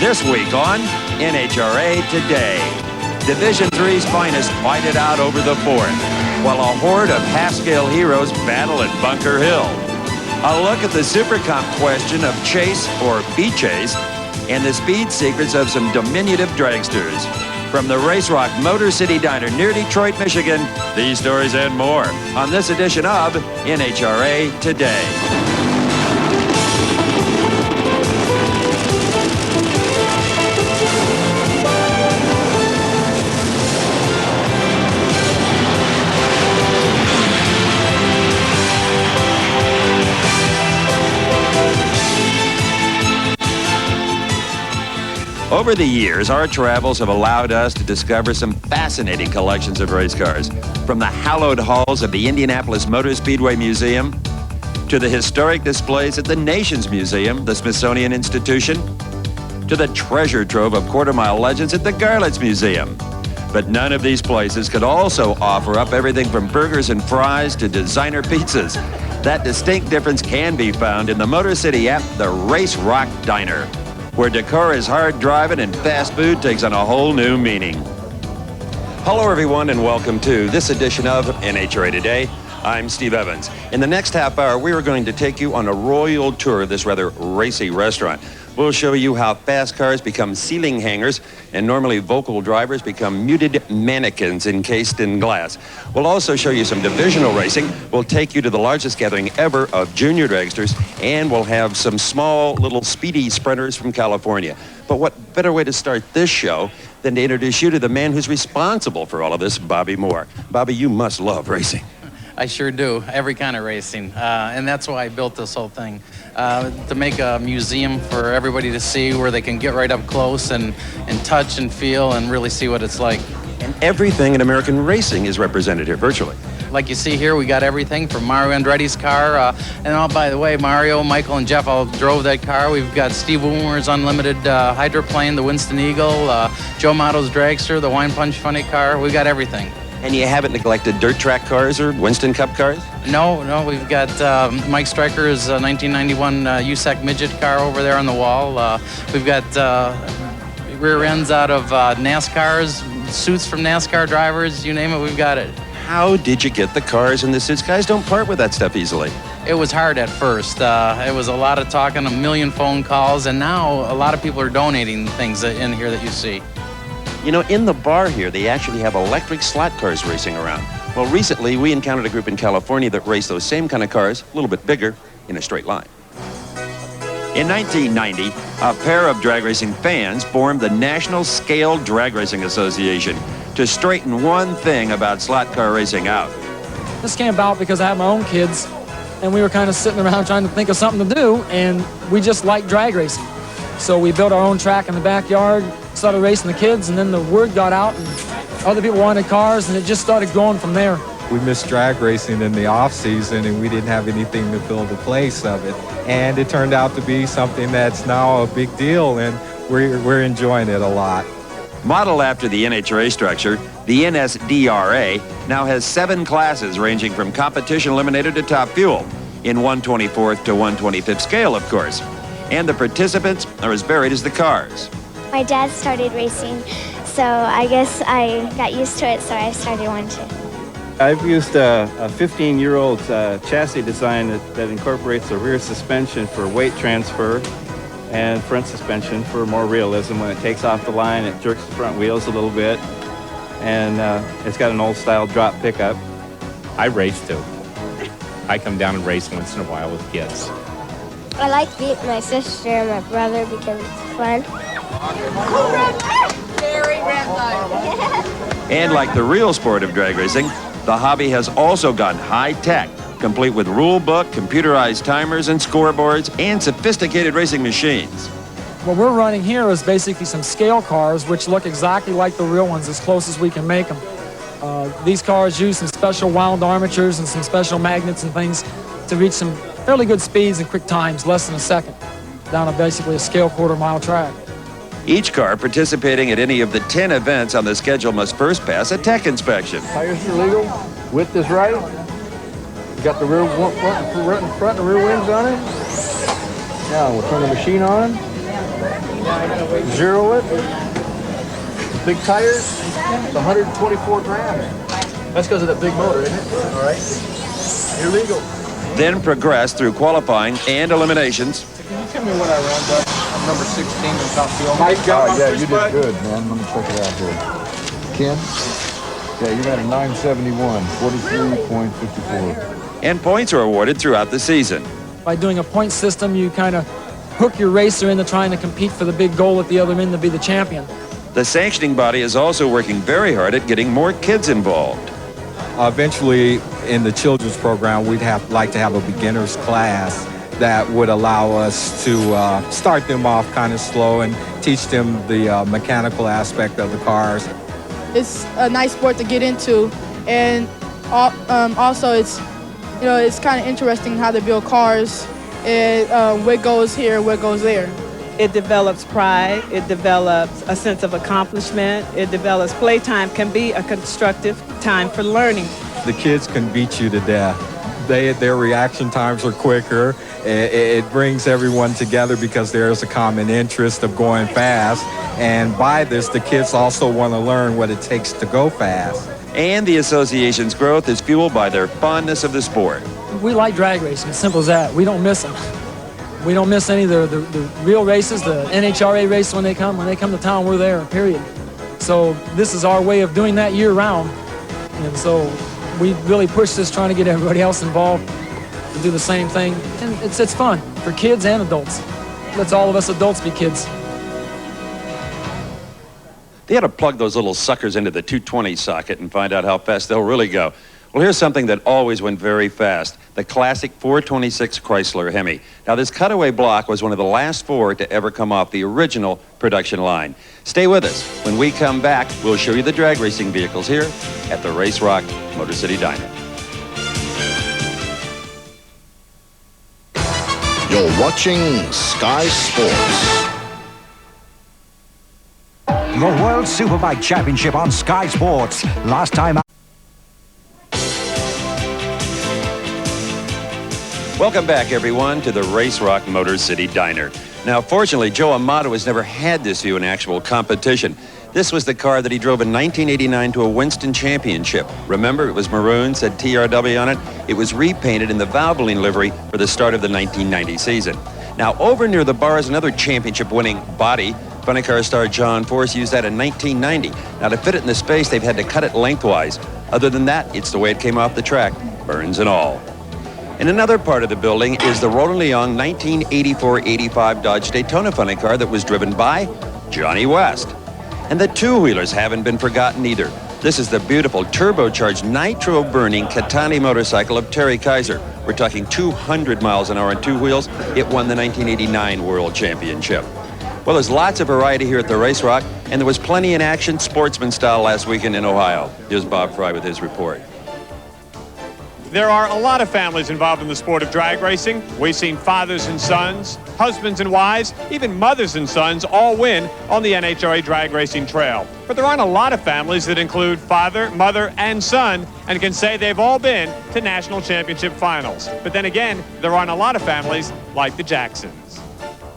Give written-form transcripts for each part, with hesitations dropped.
This week on NHRA Today, Division III's finest fight it out over the fourth, while a horde of half-scale heroes battle at Bunker Hill. A look at the Super Comp question of chase or be chased, and the speed secrets of some diminutive dragsters. From the Race Rock Motor City Diner near Detroit, Michigan, these stories and more on this edition of NHRA Today. Over the years, our travels have allowed us to discover some fascinating collections of race cars, from the hallowed halls of the Indianapolis Motor Speedway Museum to the historic displays at the Nations Museum, the Smithsonian Institution, to the treasure trove of quarter-mile legends at the Garlett's Museum. But none of these places could also offer up everything from burgers and fries to designer pizzas. That distinct difference can be found in the Motor City at the Race Rock Diner, where decor is hard driving and fast food takes on a whole new meaning. Hello everyone and welcome to this edition of NHRA Today. I'm Steve Evans. In the next half hour, we are going to take you on a royal tour of this rather racy restaurant. We'll show you how fast cars become ceiling hangers and normally vocal drivers become muted mannequins encased in glass. We'll also show you some divisional racing. We'll take you to the largest gathering ever of junior dragsters, and we'll have some small little speedy sprinters from California. But what better way to start this show than to introduce you to the man who's responsible for all of this, Bobby Moore. Bobby, you must love racing. I sure do, every kind of racing, and that's why I built this whole thing, to make a museum for everybody to see where they can get right up close and touch and feel and really see what it's like. And everything in American racing is represented here virtually. Like you see here, we got everything from Mario Andretti's car, and oh, by the way, Mario, Michael, and Jeff all drove that car. We've got Steve Woomer's unlimited hydroplane, the Winston Eagle, Joe Motto's dragster, the Wine Punch Funny car. We got everything. And you haven't neglected dirt track cars or Winston Cup cars? No, we've got Mike Stryker's 1991 USAC midget car over there on the wall. We've got rear ends out of NASCARs, suits from NASCAR drivers, you name it, we've got it. How did you get the cars and the suits? Guys don't part with that stuff easily. It was hard at first. It was a lot of talking, a million phone calls, and now a lot of people are donating things in here that you see. You know, in the bar here, they actually have electric slot cars racing around. Well, recently, we encountered a group in California that raced those same kind of cars, a little bit bigger, in a straight line. In 1990, a pair of drag racing fans formed the National Scale Drag Racing Association to straighten one thing about slot car racing out. This came about because I had my own kids, and we were kind of sitting around trying to think of something to do, and we just liked drag racing. So we built our own track in the backyard, started racing the kids, and then the word got out and other people wanted cars, and it just started going from there. We missed drag racing in the off season, and we didn't have anything to fill the place of it. And it turned out to be something that's now a big deal, and we're enjoying it a lot. Modeled after the NHRA structure, the NSDRA now has 7 classes ranging from competition eliminator to top fuel, in 1/24th to 1/25th scale, of course. And the participants are as varied as the cars. My dad started racing, so I guess I got used to it, so I started one too. I've used a 15-year-old chassis design that incorporates a rear suspension for weight transfer and front suspension for more realism. When it takes off the line, it jerks the front wheels a little bit, and it's got an old-style drop pickup. I race too. I come down and race once in a while with kids. I like beating my sister and my brother because it's fun. And like the real sport of drag racing, the hobby has also gone high-tech, complete with rule book, computerized timers and scoreboards, and sophisticated racing machines. What we're running here is basically some scale cars, which look exactly like the real ones, as close as we can make them. These cars use some special wound armatures and some special magnets and things to reach some fairly good speeds and quick times, less than a second, down basically a scale quarter-mile track. Each car participating at any of the 10 events on the schedule must first pass a tech inspection. Tires are legal, width is right, got the rear front and rear wings on it. Now we'll turn the machine on. Zero it. Big tires, it's 124 grams. That's because of that big motor, isn't it? All right. You're legal. Then progress through qualifying and eliminations. Can you tell me what I ran, Doug? I'm number 16 in top field. Yeah, you did good, man. Let me check it out here. Ken? Yeah, you got a 971, 43.54. And points are awarded throughout the season. By doing a point system, you kind of hook your racer into trying to compete for the big goal at the other end to be the champion. The sanctioning body is also working very hard at getting more kids involved. Eventually, in the children's program, we'd like to have a beginner's class that would allow us to start them off kind of slow and teach them the mechanical aspect of the cars. It's a nice sport to get into, and also it's kind of interesting how they build cars, and what goes here, what goes there. It develops pride, it develops a sense of accomplishment, it develops playtime can be a constructive time for learning. The kids can beat you to death. Their reaction times are quicker. It brings everyone together because there's a common interest of going fast. And by this, the kids also want to learn what it takes to go fast. And the association's growth is fueled by their fondness of the sport. We like drag racing, as simple as that. We don't miss them. We don't miss any of the real races, the NHRA races when they come. When they come to town, we're there, period. So this is our way of doing that year round. And so we really push this, trying to get everybody else involved to do the same thing. And it's fun for kids and adults. Let's all of us adults be kids. They had to plug those little suckers into the 220 socket and find out how fast they'll really go. Well, here's something that always went very fast, the classic 426 Chrysler Hemi. Now, this cutaway block was one of the last four to ever come off the original production line. Stay with us. When we come back, we'll show you the drag racing vehicles here at the Race Rock Motor City Diner. You're watching Sky Sports. The World Superbike Championship on Sky Sports. Last time. Welcome back, everyone, to the Race Rock Motor City Diner. Now, fortunately, Joe Amato has never had this view in actual competition. This was the car that he drove in 1989 to a Winston Championship. Remember, it was maroon, said TRW on it. It was repainted in the Valvoline livery for the start of the 1990 season. Now, over near the bar is another championship-winning body. Funny Car star John Force used that in 1990. Now, to fit it in the space, they've had to cut it lengthwise. Other than that, it's the way it came off the track, burns and all. In another part of the building is the Roland Leong 1984-85 Dodge Daytona funny car that was driven by Johnny West. And the two-wheelers haven't been forgotten either. This is the beautiful turbocharged nitro-burning Catani motorcycle of Terry Kaiser. We're talking 200 miles an hour on two wheels. It won the 1989 World Championship. Well, there's lots of variety here at the Race Rock, and there was plenty in action, sportsman style, last weekend in Ohio. Here's Bob Fry with his report. There are a lot of families involved in the sport of drag racing. We've seen fathers and sons, husbands and wives, even mothers and sons all win on the NHRA drag racing trail. But there aren't a lot of families that include father, mother, and son and can say they've all been to national championship finals. But then again, there aren't a lot of families like the Jacksons.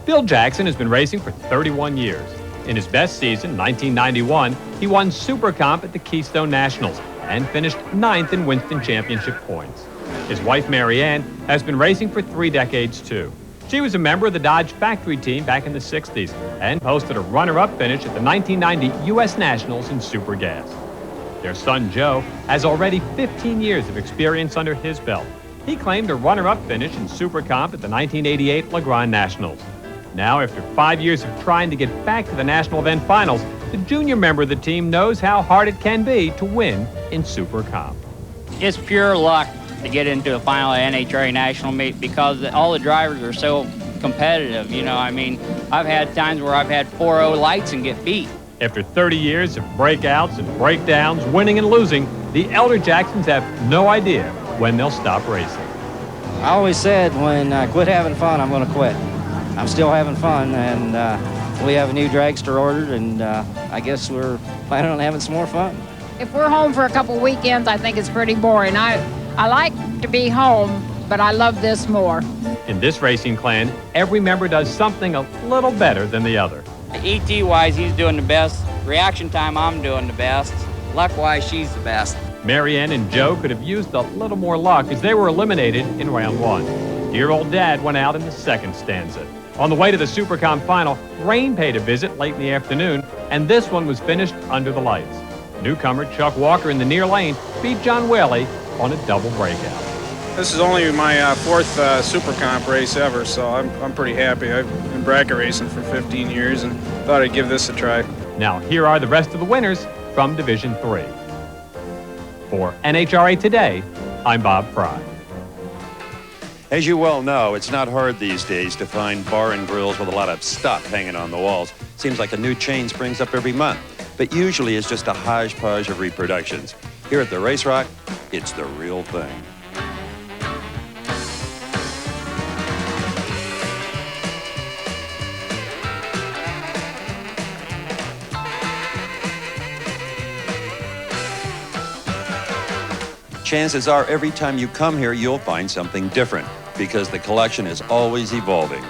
Bill Jackson has been racing for 31 years. In his best season, 1991, he won Super Comp at the Keystone Nationals and finished 9th in Winston Championship points. His wife, Mary Ann, has been racing for 3 decades, too. She was a member of the Dodge factory team back in the 60s and posted a runner-up finish at the 1990 U.S. Nationals in Super Gas. Their son, Joe, has already 15 years of experience under his belt. He claimed a runner-up finish in Super Comp at the 1988 LeGrand Nationals. Now, after 5 years of trying to get back to the national event finals, the junior member of the team knows how hard it can be to win in Super Comp. It's pure luck to get into a final at NHRA National Meet because all the drivers are so competitive. You know, I mean, I've had times where I've had 4-0 lights and get beat. After 30 years of breakouts and breakdowns, winning and losing, the elder Jacksons have no idea when they'll stop racing. I always said when I quit having fun, I'm going to quit. I'm still having fun, and we have a new dragster ordered, and I guess we're planning on having some more fun. If we're home for a couple weekends, I think it's pretty boring. I like to be home, but I love this more. In this racing clan, every member does something a little better than the other. ET-wise, he's doing the best. Reaction time, I'm doing the best. Luck-wise, she's the best. Marianne and Joe could have used a little more luck as they were eliminated in round one. Dear old Dad went out in the second stanza. On the way to the Supercom final, rain paid a visit late in the afternoon, and this one was finished under the lights. Newcomer Chuck Walker in the near lane beat John Whaley on a double breakout. This is only my fourth Super Comp race ever, so I'm pretty happy. I've been bracket racing for 15 years and thought I'd give this a try. Now, here are the rest of the winners from Division 3. For NHRA Today, I'm Bob Fry. As you well know, it's not hard these days to find bar and grills with a lot of stuff hanging on the walls. Seems like a new chain springs up every month, but usually it's just a hodgepodge of reproductions. Here at the Race Rock, it's the real thing. Chances are every time you come here, you'll find something different because the collection is always evolving.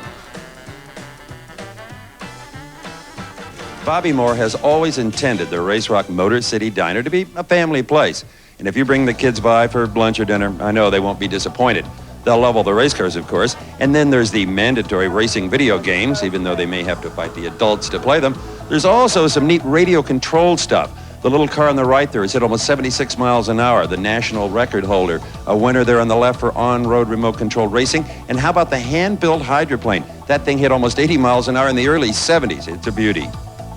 Bobby Moore has always intended the Race Rock Motor City Diner to be a family place. And if you bring the kids by for lunch or dinner, I know they won't be disappointed. They'll love all the race cars, of course. And then there's the mandatory racing video games, even though they may have to fight the adults to play them. There's also some neat radio-controlled stuff. The little car on the right there is at almost 76 miles an hour, the national record holder. A winner there on the left for on-road remote-controlled racing. And how about the hand-built hydroplane? That thing hit almost 80 miles an hour in the early 70s. It's a beauty.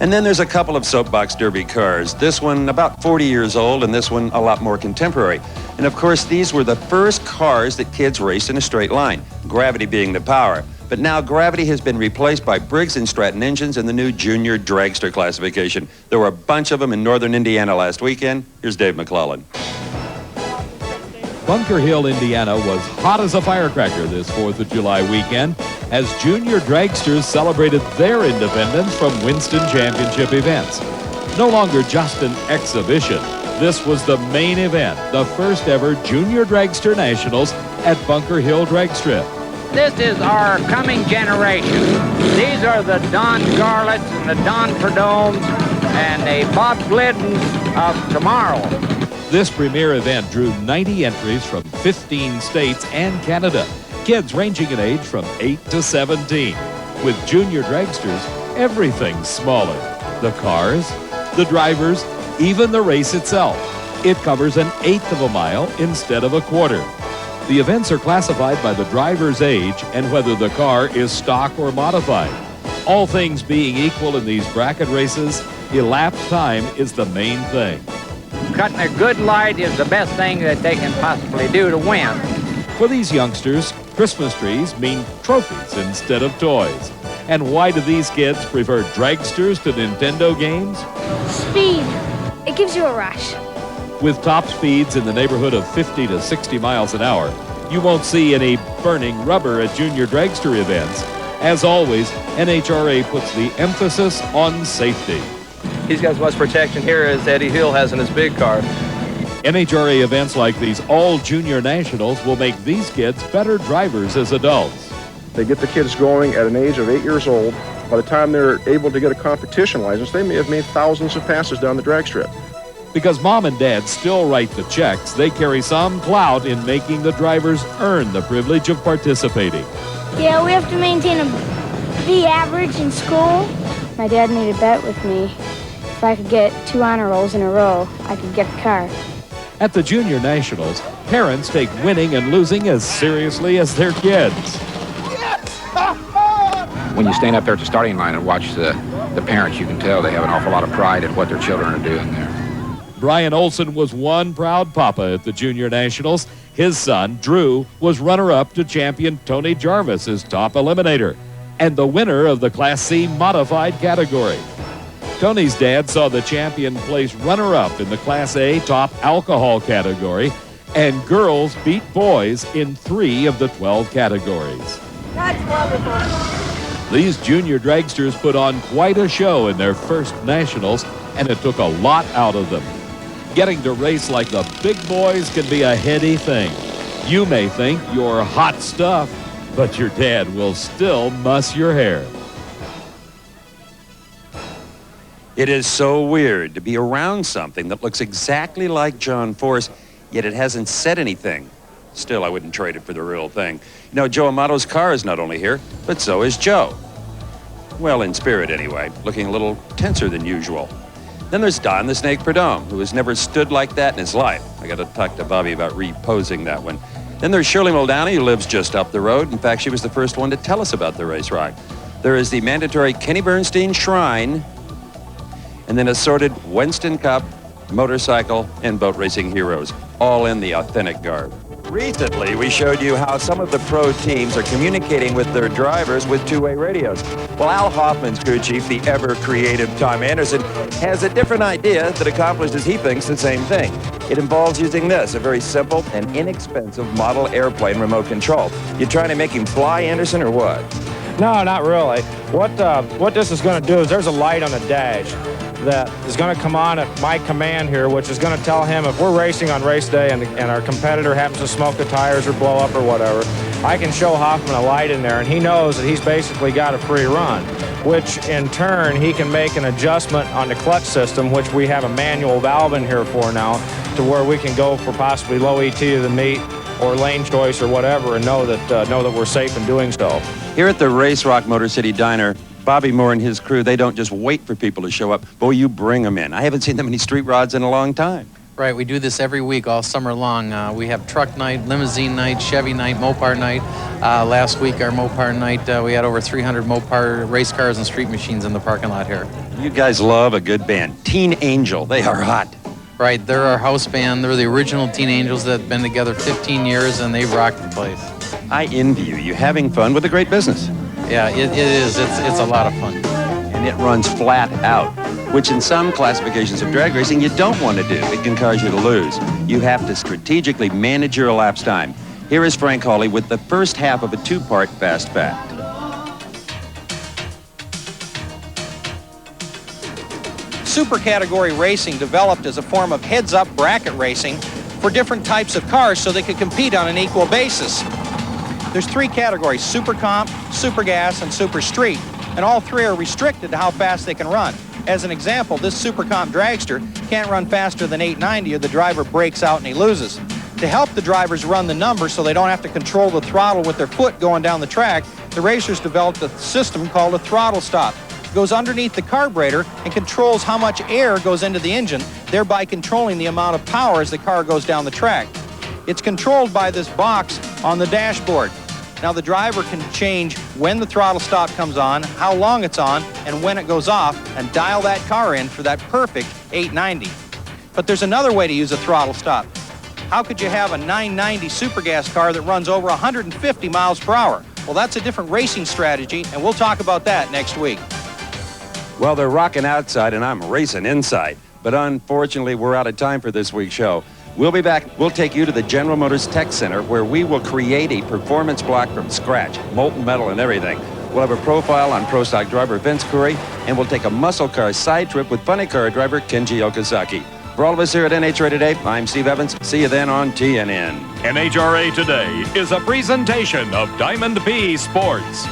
And then there's a couple of soapbox derby cars. This one about 40 years old, and this one a lot more contemporary. And of course, these were the first cars that kids raced in a straight line, gravity being the power. But now gravity has been replaced by Briggs & Stratton engines in the new junior dragster classification. There were a bunch of them in northern Indiana last weekend. Here's Dave McClellan. Bunker Hill, Indiana was hot as a firecracker this 4th of July weekend as junior dragsters celebrated their independence from Winston Championship events. No longer just an exhibition, this was the main event, the first ever Junior Dragster Nationals at Bunker Hill Drag Strip. This is our coming generation. These are the Don Garletts and the Don Perdomes and the Bob Gliddens of tomorrow. This premier event drew 90 entries from 15 states and Canada, kids ranging in age from 8 to 17. With junior dragsters, everything's smaller. The cars, the drivers, even the race itself. It covers an 1/8 of a mile instead of a 1/4. The events are classified by the driver's age and whether the car is stock or modified. All things being equal in these bracket races, elapsed time is the main thing. Cutting a good light is the best thing that they can possibly do to win. For these youngsters, Christmas trees mean trophies instead of toys. And why do these kids prefer dragsters to Nintendo games? Speed. It gives you a rush. With top speeds in the neighborhood of 50 to 60 miles an hour, you won't see any burning rubber at junior dragster events. As always, NHRA puts the emphasis on safety. He's got as much protection here as Eddie Hill has in his big car. NHRA events like these all-junior nationals will make these kids better drivers as adults. They get the kids going at an age of 8 years old. By the time they're able to get a competition license, they may have made thousands of passes down the drag strip. Because mom and dad still write the checks, they carry some clout in making the drivers earn the privilege of participating. Yeah, we have to maintain a B average in school. My dad made a bet with me. If I could get 2 honor rolls in a row, I could get the car. At the Junior Nationals, parents take winning and losing as seriously as their kids. When you stand up there at the starting line and watch the parents, you can tell they have an awful lot of pride in what their children are doing there. Brian Olson was one proud papa at the Junior Nationals. His son, Drew, was runner-up to champion Tony Jarvis as top eliminator and the winner of the Class C modified category. Tony's dad saw the champion place runner-up in the Class A top alcohol category, and girls beat boys in 3 of the 12 categories. That's wonderful. These junior dragsters put on quite a show in their first nationals, and it took a lot out of them. Getting to race like the big boys can be a heady thing. You may think you're hot stuff, but your dad will still muss your hair. It is so weird to be around something that looks exactly like John Force, yet it hasn't said anything. Still, I wouldn't trade it for the real thing. You know, Joe Amato's car is not only here, but so is Joe. Well, in spirit anyway, looking a little tenser than usual. Then there's Don the Snake Prudhomme, who has never stood like that in his life. I got to talk to Bobby about reposing that one. Then there's Shirley Muldowney, who lives just up the road. In fact, she was the first one to tell us about the race rock. There is the mandatory Kenny Bernstein Shrine, and then assorted Winston Cup, motorcycle, and boat racing heroes, all in the authentic garb. Recently, we showed you how some of the pro teams are communicating with their drivers with two-way radios. Well, Al Hoffman's crew chief, the ever-creative Tom Anderson, has a different idea that accomplishes, he thinks, the same thing. It involves using this, a very simple and inexpensive model airplane remote control. You trying to make him fly, Anderson, or what? No, not really. What this is going to do is there's a light on the dash that is going to come on at my command here, which is going to tell him if we're racing on race day and our competitor happens to smoke the tires or blow up or whatever, I can show Hoffman a light in there, and he knows that he's basically got a free run, which in turn he can make an adjustment on the clutch system, which we have a manual valve in here for now, to where we can go for possibly low ET of the meet or lane choice or whatever, and know that we're safe in doing so. Here at the Race Rock Motor City Diner, Bobby Moore and his crew, they don't just wait for people to show up. Boy, you bring them in. I haven't seen that many street rods in a long time. Right, we do this every week, all summer long. We have truck night, limousine night, Chevy night, Mopar night. Last week, our Mopar night, we had over 300 Mopar race cars and street machines in the parking lot here. You guys love a good band. Teen Angel, they are hot. Right, they're our house band. They're the original Teen Angels that have been together 15 years, and they've rocked the place. I envy you. You're having fun with a great business. Yeah, it is. It's a lot of fun. And it runs flat out, which in some classifications of drag racing you don't want to do. It can cause you to lose. You have to strategically manage your elapsed time. Here is Frank Hawley with the first half of a two-part Fast Fact. Super category racing developed as a form of heads-up bracket racing for different types of cars so they could compete on an equal basis. There's three categories: Super Comp, Super Gas, and Super Street, and all three are restricted to how fast they can run. As an example, this Super Comp dragster can't run faster than 890 or the driver breaks out and he loses. To help the drivers run the numbers so they don't have to control the throttle with their foot going down the track, the racers developed a system called a throttle stop. It goes underneath the carburetor and controls how much air goes into the engine, thereby controlling the amount of power as the car goes down the track. It's controlled by this box on the dashboard. Now the driver can change when the throttle stop comes on, how long it's on, and when it goes off, and dial that car in for that perfect 890. But there's another way to use a throttle stop. How could you have a 990 Super Gas car that runs over 150 miles per hour? Well, that's a different racing strategy, and we'll talk about that next week. Well, they're rocking outside and I'm racing inside. But unfortunately, we're out of time for this week's show. We'll be back. We'll take you to the General Motors Tech Center, where we will create a performance block from scratch, molten metal and everything. We'll have a profile on Pro Stock driver Vince Curry, and we'll take a muscle car side trip with funny car driver Kenji Okazaki. For all of us here at NHRA Today, I'm Steve Evans. See you then on TNN. NHRA Today is a presentation of Diamond B Sports.